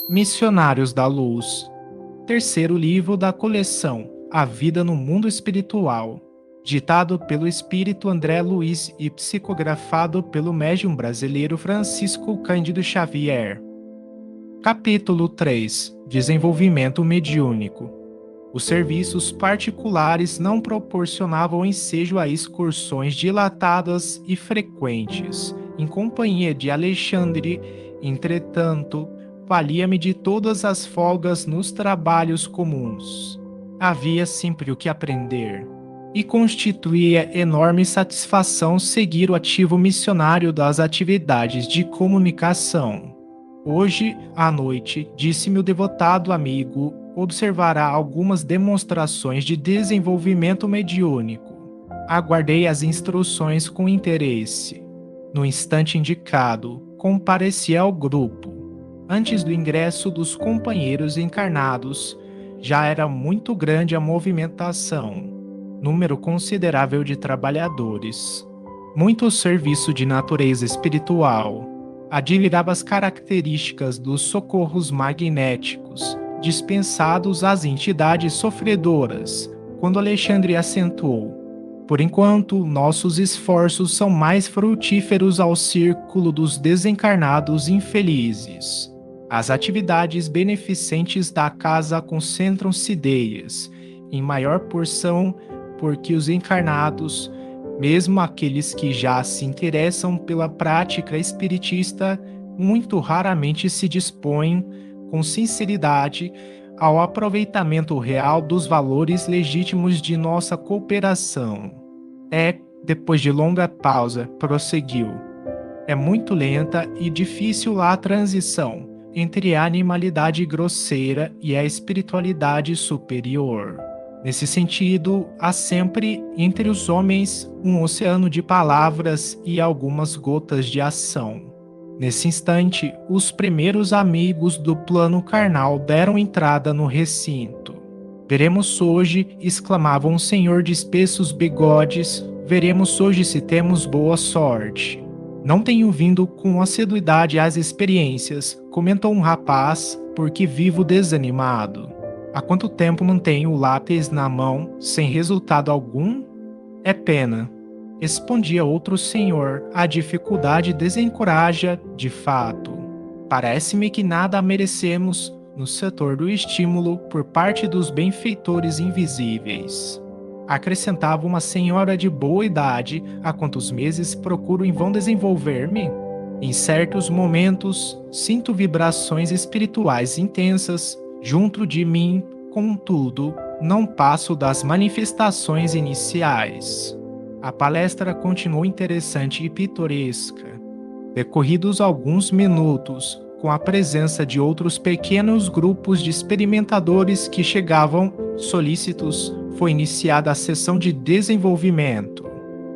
Missionários da Luz, terceiro livro da coleção A Vida no Mundo Espiritual, ditado pelo espírito André Luiz e psicografado pelo médium brasileiro Francisco Cândido Xavier. Capítulo 3. Desenvolvimento mediúnico. Os serviços particulares não proporcionavam ensejo a excursões dilatadas e frequentes, em companhia de Alexandre. Entretanto, valia-me de todas as folgas nos trabalhos comuns. Havia sempre o que aprender, e constituía enorme satisfação seguir o ativo missionário das atividades de comunicação. Hoje, à noite, disse-me o devotado amigo, observará algumas demonstrações de desenvolvimento mediúnico. Aguardei as instruções com interesse. No instante indicado, compareci ao grupo. Antes do ingresso dos companheiros encarnados, já era muito grande a movimentação, número considerável de trabalhadores, muito serviço de natureza espiritual. Admirava as características dos socorros magnéticos dispensados às entidades sofredoras, quando Alexandre acentuou: por enquanto, nossos esforços são mais frutíferos ao círculo dos desencarnados infelizes. As atividades beneficentes da casa concentram-se ideias, em maior porção, porque os encarnados, mesmo aqueles que já se interessam pela prática espiritista, muito raramente se dispõem, com sinceridade, ao aproveitamento real dos valores legítimos de nossa cooperação. Depois de longa pausa, prosseguiu: é muito lenta e difícil a transição entre a animalidade grosseira e a espiritualidade superior. Nesse sentido, há sempre, entre os homens, um oceano de palavras e algumas gotas de ação. Nesse instante, os primeiros amigos do plano carnal deram entrada no recinto. Veremos hoje, exclamava um senhor de espessos bigodes, veremos hoje se temos boa sorte. Não tenho vindo com assiduidade às experiências, comentou um rapaz, porque vivo desanimado. Há quanto tempo mantenho o lápis na mão, sem resultado algum? É pena. Respondia outro senhor, a dificuldade desencoraja, de fato. Parece-me que nada merecemos no setor do estímulo por parte dos benfeitores invisíveis. Acrescentava uma senhora de boa idade, há quantos meses procuro em vão desenvolver-me? Em certos momentos, sinto vibrações espirituais intensas junto de mim, contudo, não passo das manifestações iniciais. A palestra continuou interessante e pitoresca. Decorridos alguns minutos, com a presença de outros pequenos grupos de experimentadores que chegavam solícitos, foi iniciada a sessão de desenvolvimento.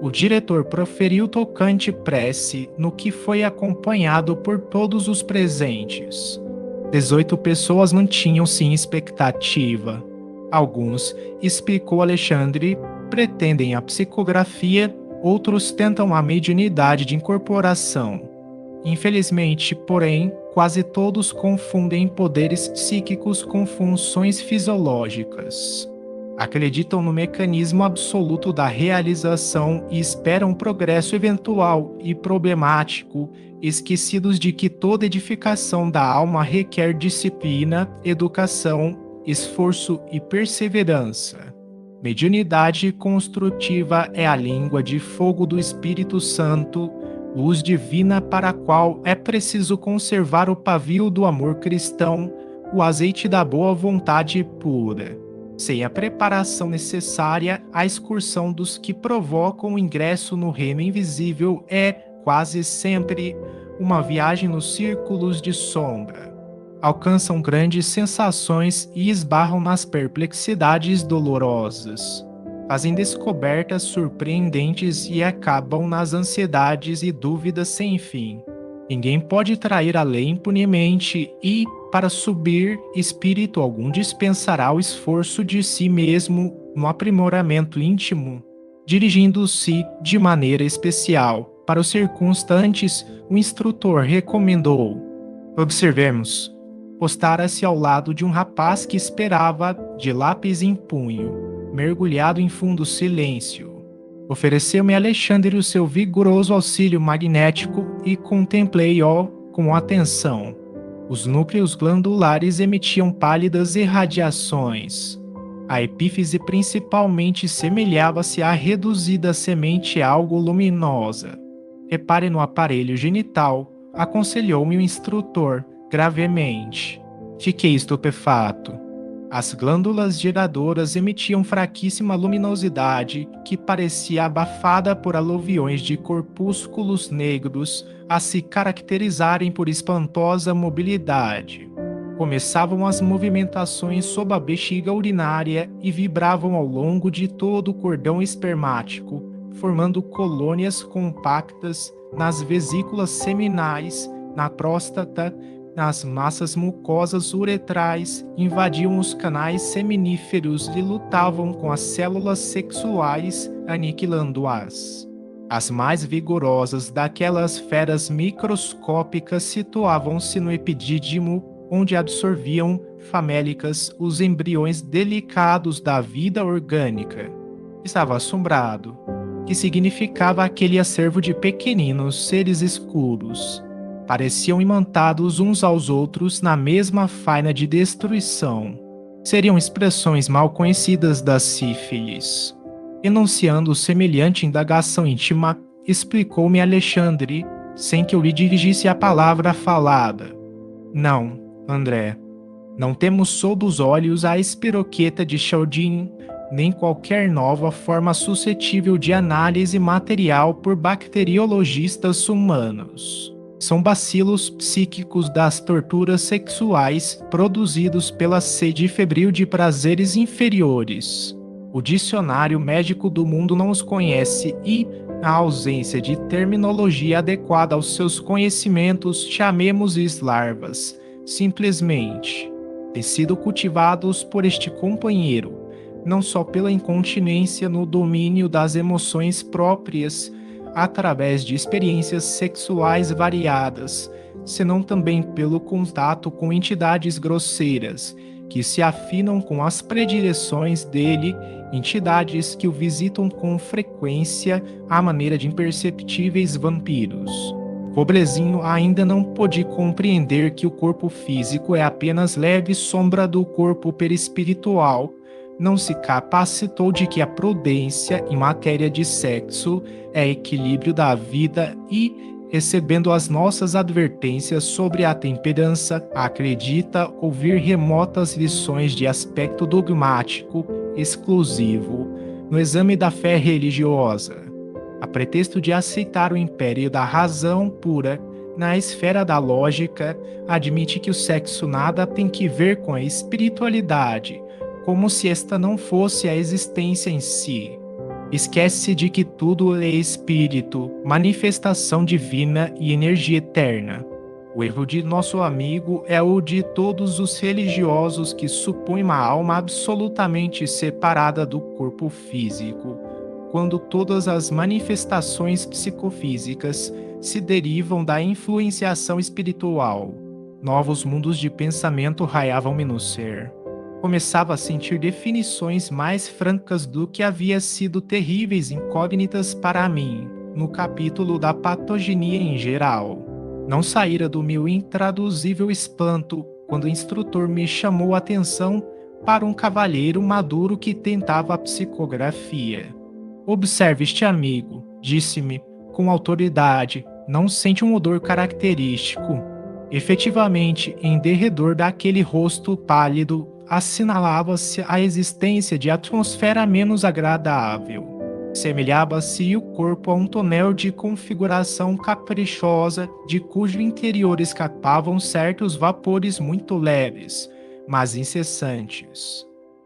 O diretor proferiu tocante prece, no que foi acompanhado por todos os presentes. 18 pessoas mantinham-se em expectativa. Alguns, explicou Alexandre, pretendem a psicografia, outros tentam a mediunidade de incorporação. Infelizmente, porém, quase todos confundem poderes psíquicos com funções fisiológicas. Acreditam no mecanismo absoluto da realização e esperam um progresso eventual e problemático, esquecidos de que toda edificação da alma requer disciplina, educação, esforço e perseverança. Mediunidade construtiva é a língua de fogo do Espírito Santo, luz divina para a qual é preciso conservar o pavio do amor cristão, o azeite da boa vontade pura. Sem a preparação necessária, a excursão dos que provocam o ingresso no reino invisível é, quase sempre, uma viagem nos círculos de sombra. Alcançam grandes sensações e esbarram nas perplexidades dolorosas. Fazem descobertas surpreendentes e acabam nas ansiedades e dúvidas sem fim. Ninguém pode trair a lei impunemente e, para subir, espírito algum dispensará o esforço de si mesmo no aprimoramento íntimo, dirigindo-se de maneira especial para os circunstantes. O instrutor recomendou: observemos. postara-se ao lado de um rapaz que esperava, de lápis em punho, mergulhado em fundo silêncio. Ofereceu-me Alexandre o seu vigoroso auxílio magnético e contemplei-o com atenção. Os núcleos glandulares emitiam pálidas irradiações. A epífise principalmente semelhava-se à reduzida semente algo luminosa. Repare no aparelho genital, aconselhou-me o instrutor, gravemente. Fiquei estupefato. As glândulas geradoras emitiam fraquíssima luminosidade que parecia abafada por aluviões de corpúsculos negros a se caracterizarem por espantosa mobilidade. Começavam as movimentações sob a bexiga urinária e vibravam ao longo de todo o cordão espermático, formando colônias compactas nas vesículas seminais, na próstata, nas massas mucosas uretrais, invadiam os canais seminíferos e lutavam com as células sexuais, aniquilando-as. As mais vigorosas daquelas feras microscópicas situavam-se no epidídimo, onde absorviam, famélicas, os embriões delicados da vida orgânica. Estava assombrado. Que significava aquele acervo de pequeninos seres escuros? Pareciam imantados uns aos outros na mesma faina de destruição. Seriam expressões mal conhecidas da sífilis. Enunciando semelhante indagação íntima, explicou-me Alexandre, sem que eu lhe dirigisse a palavra falada. Não, André, não temos sob os olhos a espiroqueta de Chaudin, nem qualquer nova forma suscetível de análise material por bacteriologistas humanos. São bacilos psíquicos das torturas sexuais produzidos pela sede febril de prazeres inferiores. O dicionário médico do mundo não os conhece e, na ausência de terminologia adequada aos seus conhecimentos, chamemos-lhes larvas, simplesmente. Têm sido cultivados por este companheiro, não só pela incontinência no domínio das emoções próprias, através de experiências sexuais variadas, senão também pelo contato com entidades grosseiras, que se afinam com as predileções dele, entidades que o visitam com frequência à maneira de imperceptíveis vampiros. Pobrezinho ainda não pôde compreender que o corpo físico é apenas leve sombra do corpo perispiritual. Não se capacitou de que a prudência em matéria de sexo é equilíbrio da vida e, recebendo as nossas advertências sobre a temperança, acredita ouvir remotas lições de aspecto dogmático exclusivo no exame da fé religiosa, a pretexto de aceitar o império da razão pura. Na esfera da lógica, admite que o sexo nada tem que ver com a espiritualidade, como se esta não fosse a existência em si. Esquece de que tudo é espírito, manifestação divina e energia eterna. O erro de nosso amigo é o de todos os religiosos que supõem uma alma absolutamente separada do corpo físico, quando todas as manifestações psicofísicas se derivam da influenciação espiritual. Novos mundos de pensamento raiavam-me no ser. Começava a sentir definições mais francas do que havia sido terríveis incógnitas para mim, no capítulo da patogenia em geral. Não saíra do meu intraduzível espanto quando o instrutor me chamou a atenção para um cavalheiro maduro que tentava a psicografia. Observe este amigo, disse-me, com autoridade, não sente um odor característico. Efetivamente, em derredor daquele rosto pálido, assinalava-se a existência de atmosfera menos agradável. Semelhava-se o corpo a um tonel de configuração caprichosa, de cujo interior escapavam certos vapores muito leves, mas incessantes.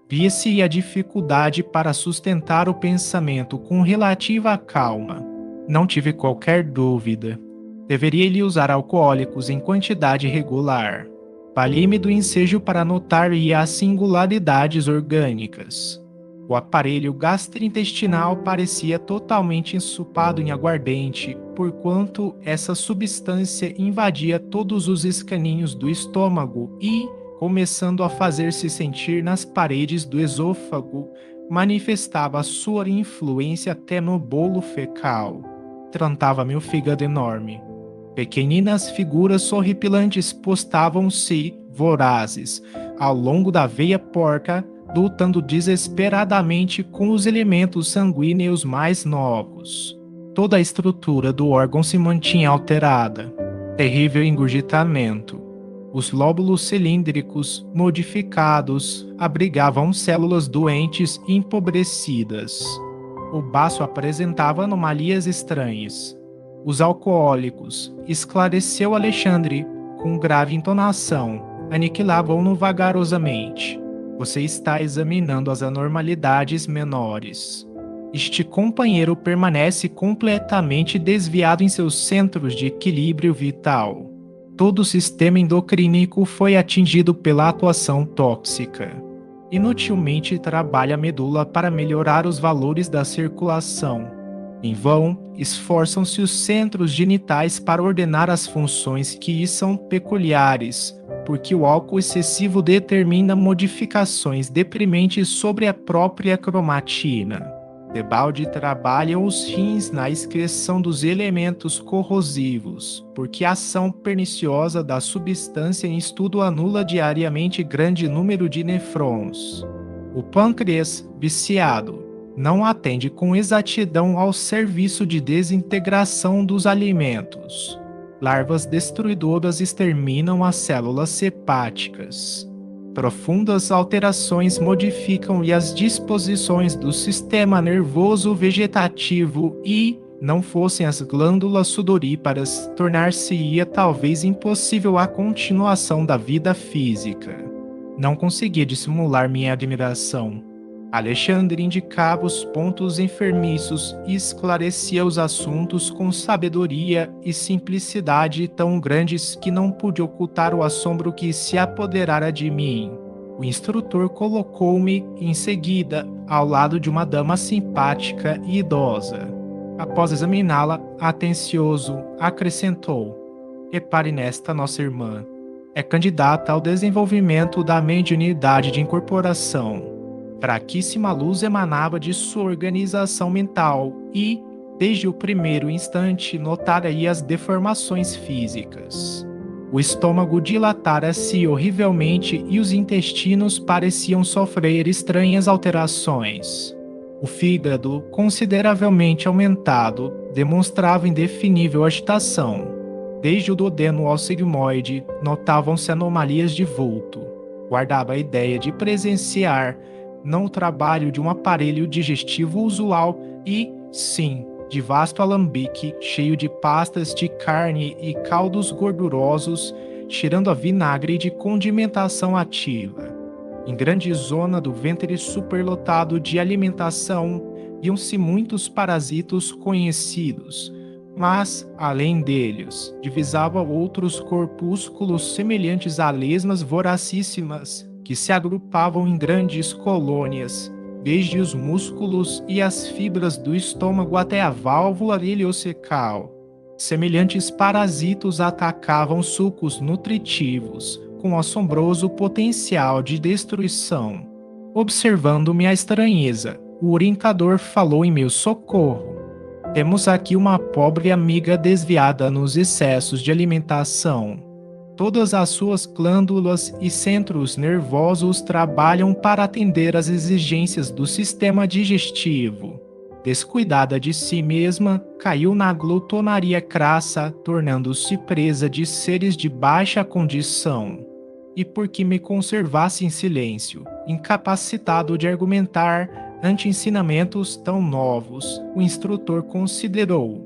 Via-se a dificuldade para sustentar o pensamento com relativa calma. Não tive qualquer dúvida. Deveria-lhe usar alcoólicos em quantidade regular. Valei-me do ensejo para notar-lhe as singularidades orgânicas. O aparelho gastrointestinal parecia totalmente ensopado em aguardente, porquanto essa substância invadia todos os escaninhos do estômago e, começando a fazer-se sentir nas paredes do esôfago, manifestava sua influência até no bolo fecal. Trantava meu fígado enorme. Pequeninas figuras horripilantes postavam-se, vorazes, ao longo da veia porca, lutando desesperadamente com os elementos sanguíneos mais novos. Toda a estrutura do órgão se mantinha alterada. Terrível engurgitamento. Os lóbulos cilíndricos, modificados, abrigavam células doentes e empobrecidas. O baço apresentava anomalias estranhas. Os alcoólicos, esclareceu Alexandre, com grave entonação, aniquilavam-no vagarosamente. Você está examinando as anormalidades menores. Este companheiro permanece completamente desviado em seus centros de equilíbrio vital. Todo o sistema endocrínico foi atingido pela atuação tóxica. Inutilmente trabalha a medula para melhorar os valores da circulação. Em vão, esforçam-se os centros genitais para ordenar as funções que lhes são peculiares, porque o álcool excessivo determina modificações deprimentes sobre a própria cromatina. Debalde trabalham os rins na excreção dos elementos corrosivos, porque a ação perniciosa da substância em estudo anula diariamente grande número de nefrons. O pâncreas, viciado, não atende com exatidão ao serviço de desintegração dos alimentos. Larvas destruidoras exterminam as células hepáticas. Profundas alterações modificam-lhe as disposições do sistema nervoso vegetativo e, não fossem as glândulas sudoríparas, tornar-se-ia talvez impossível a continuação da vida física. Não conseguia dissimular minha admiração. Alexandre indicava os pontos enfermiços e esclarecia os assuntos com sabedoria e simplicidade tão grandes que não pude ocultar o assombro que se apoderara de mim. O instrutor colocou-me, em seguida, ao lado de uma dama simpática e idosa. Após examiná-la, atencioso, acrescentou: repare nesta nossa irmã. É candidata ao desenvolvimento da mediunidade de incorporação. Fraquíssima luz emanava de sua organização mental e, desde o primeiro instante, notara-ia as deformações físicas. O estômago dilatara-se horrivelmente e os intestinos pareciam sofrer estranhas alterações. O fígado, consideravelmente aumentado, demonstrava indefinível agitação. Desde o duodeno ao sigmoide, notavam-se anomalias de vulto. Guardava a ideia de presenciar não o trabalho de um aparelho digestivo usual e, sim, de vasto alambique cheio de pastas de carne e caldos gordurosos, cheirando a vinagre de condimentação ativa. Em grande zona do ventre superlotado de alimentação, viam-se muitos parasitos conhecidos, mas, além deles, divisava outros corpúsculos semelhantes a lesmas voracíssimas, que se agrupavam em grandes colônias, desde os músculos e as fibras do estômago até a válvula ileocecal. Semelhantes parasitos atacavam sucos nutritivos, com assombroso potencial de destruição. Observando-me a estranheza, o orientador falou em meu socorro. Temos aqui uma pobre amiga desviada nos excessos de alimentação. Todas as suas glândulas e centros nervosos trabalham para atender às exigências do sistema digestivo. Descuidada de si mesma, caiu na glutonaria crassa, tornando-se presa de seres de baixa condição. E porque me conservasse em silêncio, incapacitado de argumentar ante ensinamentos tão novos, o instrutor considerou: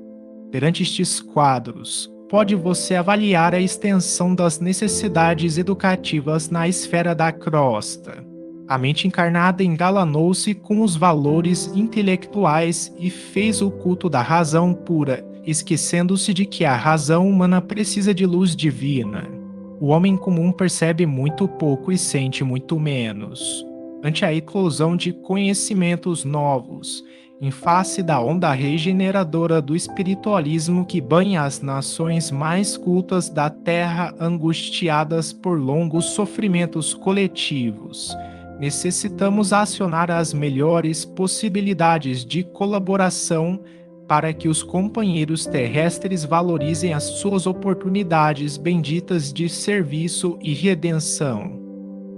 perante estes quadros, pode você avaliar a extensão das necessidades educativas na esfera da crosta. A mente encarnada engalanou-se com os valores intelectuais e fez o culto da razão pura, esquecendo-se de que a razão humana precisa de luz divina. O homem comum percebe muito pouco e sente muito menos. ante a eclosão de conhecimentos novos, em face da onda regeneradora do espiritualismo que banha as nações mais cultas da Terra angustiadas por longos sofrimentos coletivos. Necessitamos acionar as melhores possibilidades de colaboração para que os companheiros terrestres valorizem as suas oportunidades benditas de serviço e redenção.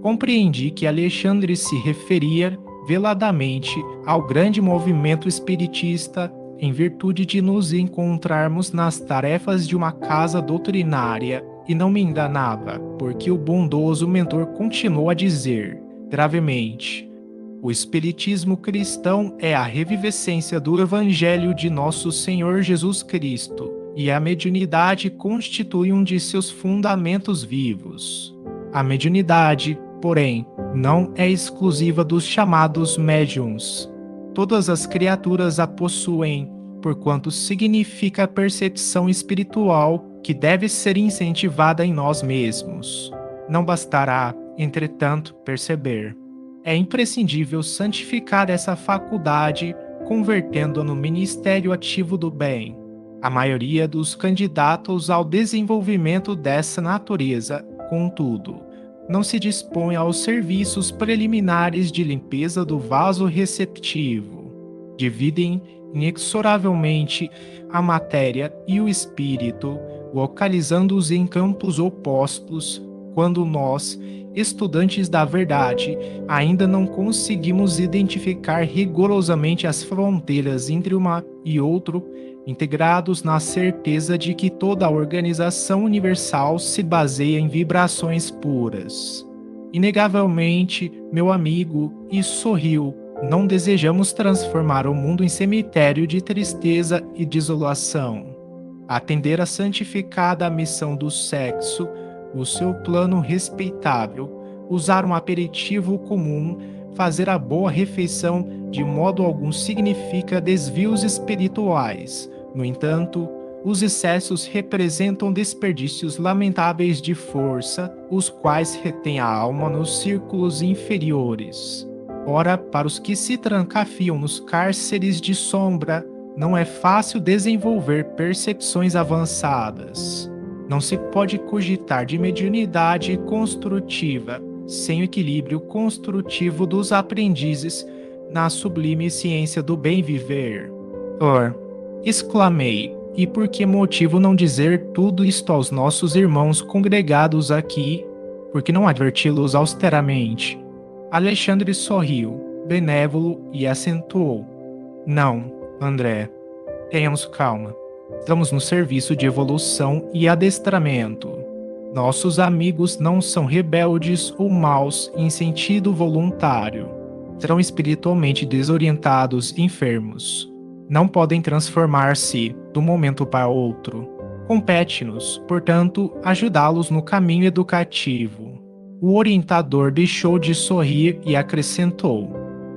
Compreendi que Alexandre se referia veladamente ao grande movimento espiritista em virtude de nos encontrarmos nas tarefas de uma casa doutrinária, e não me enganava, porque o bondoso mentor continuou a dizer, gravemente: o espiritismo cristão é a revivescência do Evangelho de nosso Senhor Jesus Cristo, e a mediunidade constitui um de seus fundamentos vivos. A mediunidade, porém, não é exclusiva dos chamados médiuns. Todas as criaturas a possuem, porquanto significa a percepção espiritual que deve ser incentivada em nós mesmos. Não bastará, entretanto, perceber. É imprescindível santificar essa faculdade, convertendo-a no ministério ativo do bem. A maioria dos candidatos ao desenvolvimento dessa natureza, contudo, não se dispõe aos serviços preliminares de limpeza do vaso receptivo. Dividem inexoravelmente a matéria e o espírito, localizando-os em campos opostos, quando nós, estudantes da verdade, ainda não conseguimos identificar rigorosamente as fronteiras entre uma e outro, integrados na certeza de que toda a organização universal se baseia em vibrações puras. Inegavelmente, meu amigo, e sorriu, não desejamos transformar o mundo em cemitério de tristeza e desolação. Atender à santificada missão do sexo, o seu plano respeitável, usar um aperitivo comum, fazer a boa refeição de modo algum significa desvios espirituais. No entanto, os excessos representam desperdícios lamentáveis de força, os quais retêm a alma nos círculos inferiores. Ora, para os que se trancafiam nos cárceres de sombra, não é fácil desenvolver percepções avançadas. Não se pode cogitar de mediunidade construtiva sem o equilíbrio construtivo dos aprendizes na sublime ciência do bem viver. Exclamei, e por que motivo não dizer tudo isto aos nossos irmãos congregados aqui, por que não adverti-los austeramente? Alexandre sorriu, benévolo, e acentuou: não, André, tenhamos calma. Estamos no serviço de evolução e adestramento. Nossos amigos não são rebeldes ou maus em sentido voluntário. Serão espiritualmente desorientados e enfermos. Não podem transformar-se de um momento para outro. Compete-nos, portanto, ajudá-los no caminho educativo. O orientador deixou de sorrir e acrescentou: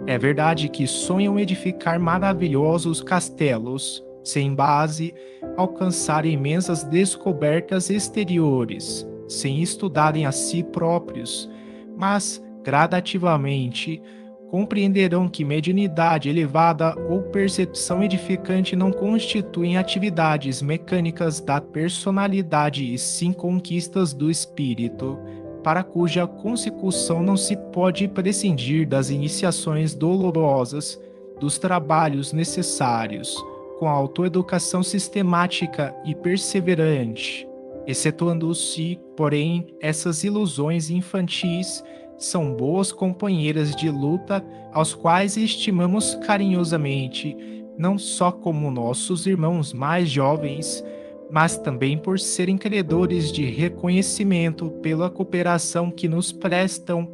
é verdade que sonham edificar maravilhosos castelos, sem base, alcançar imensas descobertas exteriores, sem estudarem a si próprios, mas, gradativamente, compreenderão que mediunidade elevada ou percepção edificante não constituem atividades mecânicas da personalidade e sim conquistas do espírito, para cuja consecução não se pode prescindir das iniciações dolorosas, dos trabalhos necessários, com a autoeducação sistemática e perseverante. Excetuando-se, porém, essas ilusões infantis, são boas companheiras de luta, aos quais estimamos carinhosamente, não só como nossos irmãos mais jovens, mas também por serem credores de reconhecimento pela cooperação que nos prestam,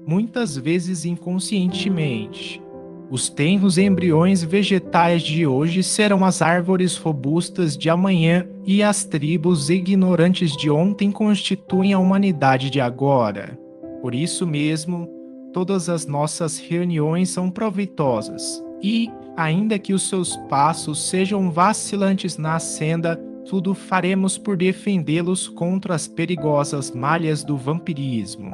muitas vezes inconscientemente. Os tenros embriões vegetais de hoje serão as árvores robustas de amanhã, e as tribos ignorantes de ontem constituem a humanidade de agora. Por isso mesmo, todas as nossas reuniões são proveitosas, e, ainda que os seus passos sejam vacilantes na senda, tudo faremos por defendê-los contra as perigosas malhas do vampirismo.